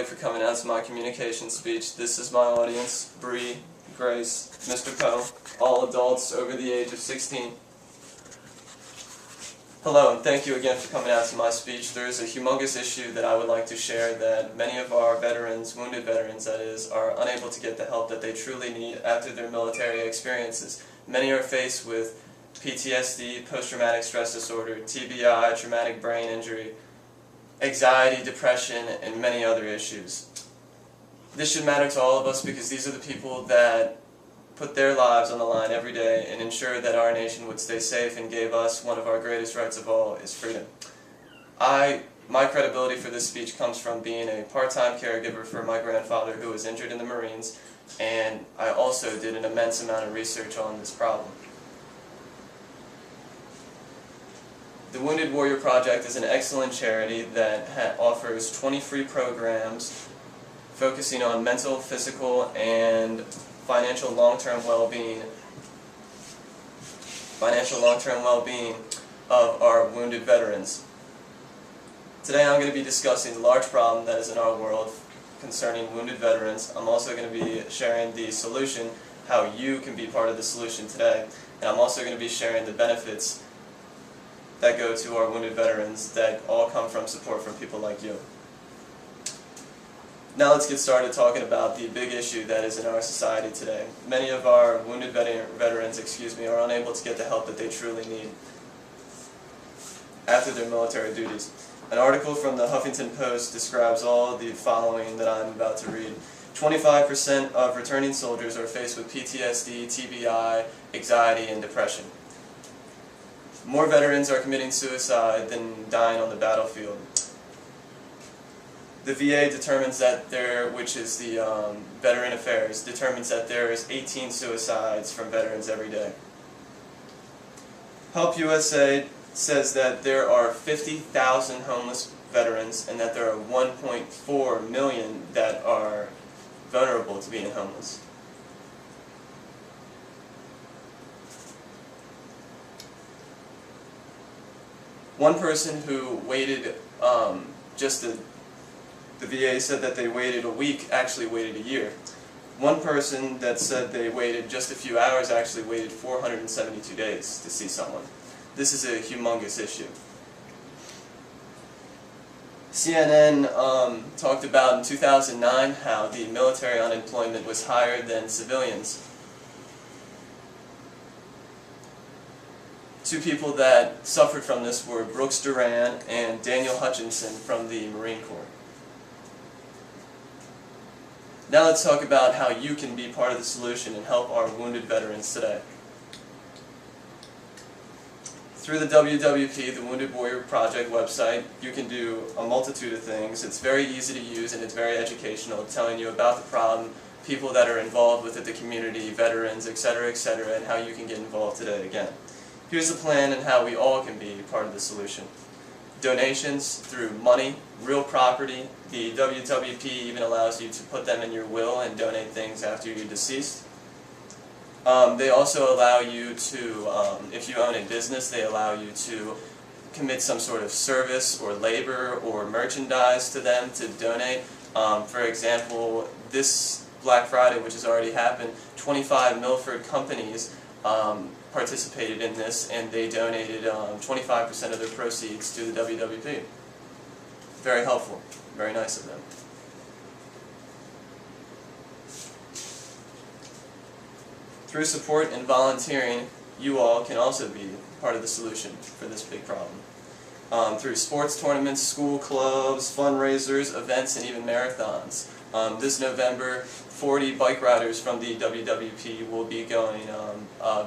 for coming out to my communication speech. This is my audience: Bree, Grace, Mr. Poe, all adults over the age of 16. Hello, and thank you again for coming out to my speech. There is a humongous issue that I would like to share that many of our veterans, wounded veterans that is, are unable to get the help that they truly need after their military experiences. Many are faced with PTSD, post-traumatic stress disorder, TBI, traumatic brain injury, anxiety, depression, and many other issues. This should matter to all of us because these are the people that put their lives on the line every day and ensure that our nation would stay safe and gave us one of our greatest rights of all is freedom. My credibility for this speech comes from being a part-time caregiver for my grandfather who was injured in the Marines, and I also did an immense amount of research on this problem. The Wounded Warrior Project is an excellent charity that offers 20 free programs focusing on mental, physical, and financial long-term well-being of our wounded veterans. Today I'm going to be discussing the large problem that is in our world concerning wounded veterans. I'm also going to be sharing the solution, how you can be part of the solution today, and I'm also going to be sharing the benefits that go to our wounded veterans that all come from support from people like you. Now let's get started talking about the big issue that is in our society today. Many of our wounded veterans are unable to get the help that they truly need after their military duties. An article from the Huffington Post describes all the following that I'm about to read. 25% of returning soldiers are faced with PTSD, TBI, anxiety, and depression. More veterans are committing suicide than dying on the battlefield. The VA determines that which is the Veteran Affairs, determines that there is 18 suicides from veterans every day. Help USA says that there are 50,000 homeless veterans and that there are 1.4 million that are vulnerable to being homeless. One person who waited, the VA said that they waited a week, actually waited a year. One person that said they waited just a few hours actually waited 472 days to see someone. This is a humongous issue. CNN talked about in 2009 how the military unemployment was higher than civilians. Two people that suffered from this were Brooks Duran and Daniel Hutchinson from the Marine Corps. Now let's talk about how you can be part of the solution and help our wounded veterans today. Through the WWP, the Wounded Warrior Project website, you can do a multitude of things. It's very easy to use and it's very educational, telling you about the problem, people that are involved with it, the community, veterans, etc., and how you can get involved today again. Here's the plan and how we all can be part of the solution. Donations through money, real property. The WWP even allows you to put them in your will and donate things after you're deceased. They also allow you to, if you own a business, they allow you to commit some sort of service or labor or merchandise to them to donate. For example, this Black Friday, which has already happened, 25 Milford companies participated in this, and they donated 25% of their proceeds to the WWP. Very helpful. Very nice of them. Through support and volunteering, you all can also be part of the solution for this big problem. Through sports tournaments, school clubs, fundraisers, events, and even marathons. This November, 40 bike riders from the WWP will be going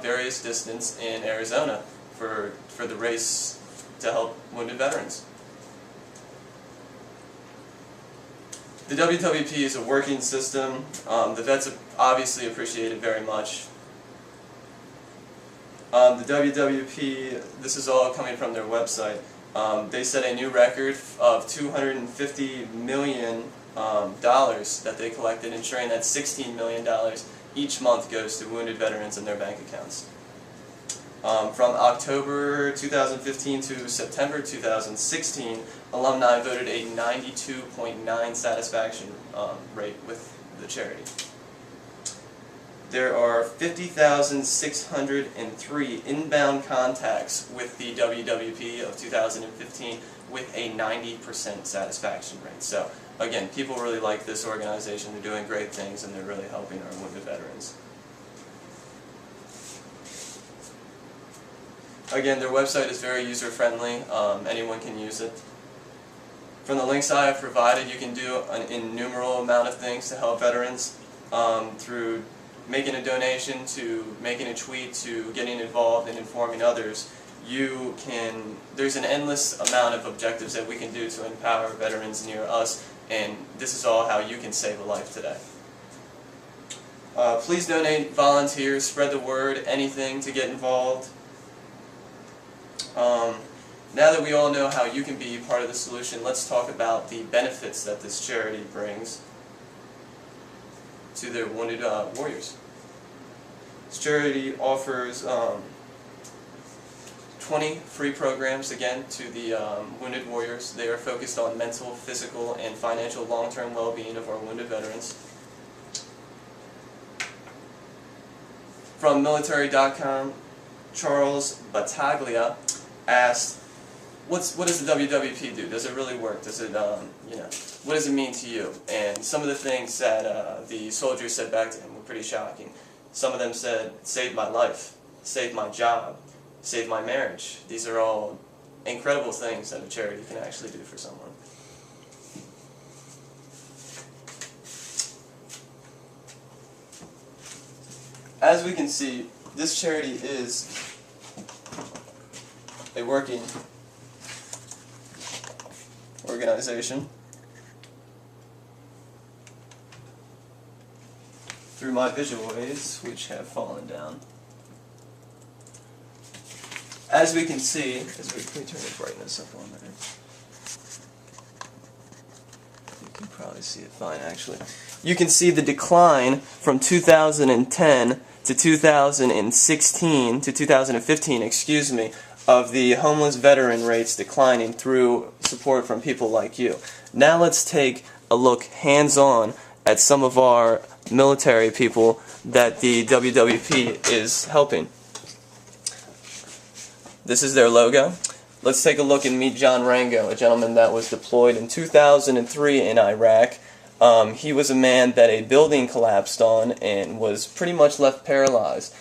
various distance in Arizona for the race to help wounded veterans. The WWP is a working system. The vets obviously appreciate it very much. The WWP, this is all coming from their website. They set a new record of $250 million that they collected, ensuring that $16 million each month goes to wounded veterans in their bank accounts. From October 2015 to September 2016, alumni voted a 92.9 satisfaction rate with the charity. There are 50,603 inbound contacts with the WWP of 2015 with a 90% satisfaction rate. So again, people really like this organization. They're doing great things and they're really helping our wounded veterans. Again, their website is very user-friendly. Anyone can use it. From the links I have provided, you can do an innumerable amount of things to help veterans, through making a donation, to making a tweet, to getting involved and informing others. There's an endless amount of objectives that we can do to empower veterans near us, and this is all how you can save a life today. Please donate, volunteer, spread the word, anything to get involved. Now that we all know how you can be part of the solution, let's talk about the benefits that this charity brings to their wounded warriors. This charity offers 20 free programs, again, to the wounded warriors. They are focused on mental, physical, and financial long-term well-being of our wounded veterans. From military.com, Charles Battaglia asked, what does the WWP do? Does it really work? Does it, what does it mean to you? And some of the things that the soldiers said back to him were pretty shocking. Some of them said, saved my life, saved my job, saved my marriage. These are all incredible things that a charity can actually do for someone. As we can see, this charity is a working organization. Through my visual aids, which have fallen down. As we can see, let me turn the brightness up on there. You can probably see it fine, actually. You can see the decline from 2010 to 2016 to 2015, excuse me, of the homeless veteran rates declining through support from people like you. Now let's take a look hands-on at some of our military people that the WWP is helping. This is their logo. Let's take a look and meet John Rango, a gentleman that was deployed in 2003 in Iraq. He was a man that a building collapsed on and was pretty much left paralyzed.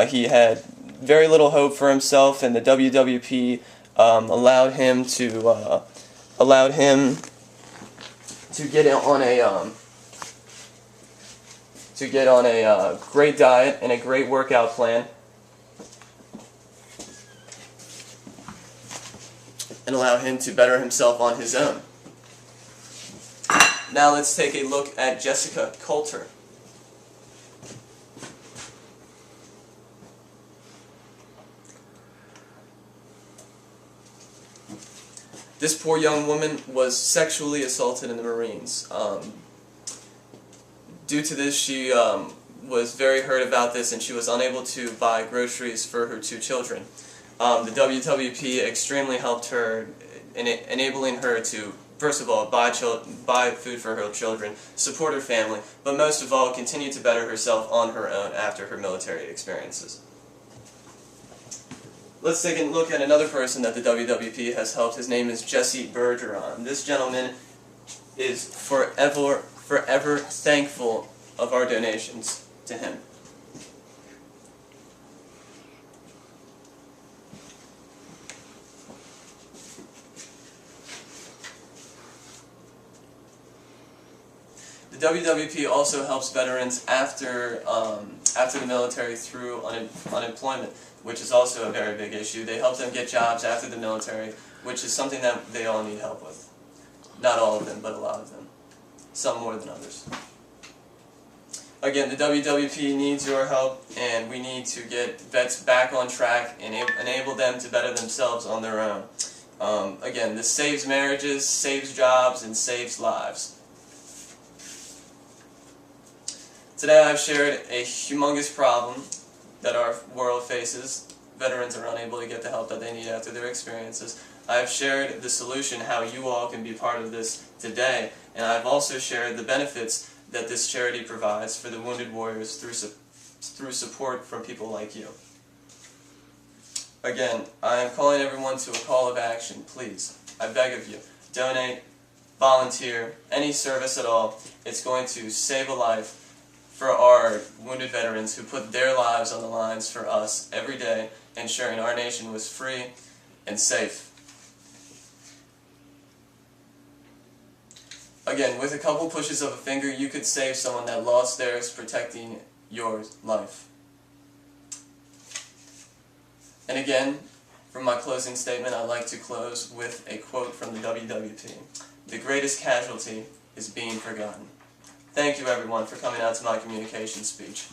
He had very little hope for himself, and the WWP allowed him to get on a great diet and a great workout plan, and allow him to better himself on his own. Now let's take a look at Jessica Coulter. This poor young woman was sexually assaulted in the Marines. Due to this, she was very hurt about this, and she was unable to buy groceries for her 2 children. The WWP extremely helped her, enabling her to, first of all, buy food for her children, support her family, but most of all, continue to better herself on her own after her military experiences. Let's take a look at another person that the WWP has helped. His name is Jesse Bergeron. This gentleman is forever thankful of our donations to him. The WWP also helps veterans after the military through unemployment, which is also a very big issue. They help them get jobs after the military, which is something that they all need help with. Not all of them, but a lot of them. Some more than others. Again, the WWP needs your help, and we need to get vets back on track and enable them to better themselves on their own. Again, this saves marriages, saves jobs, and saves lives. Today I've shared a humongous problem that our world faces, veterans are unable to get the help that they need after their experiences. I've shared the solution, how you all can be part of this today, and I've also shared the benefits that this charity provides for the wounded warriors through support from people like you. Again, I am calling everyone to a call of action. Please, I beg of you, donate, volunteer, any service at all. It's going to save a life for our wounded veterans who put their lives on the lines for us every day, ensuring our nation was free and safe. Again, with a couple pushes of a finger, you could save someone that lost theirs protecting your life. And again, for my closing statement, I'd like to close with a quote from the WWP. The greatest casualty is being forgotten. Thank you everyone for coming out to my communication speech.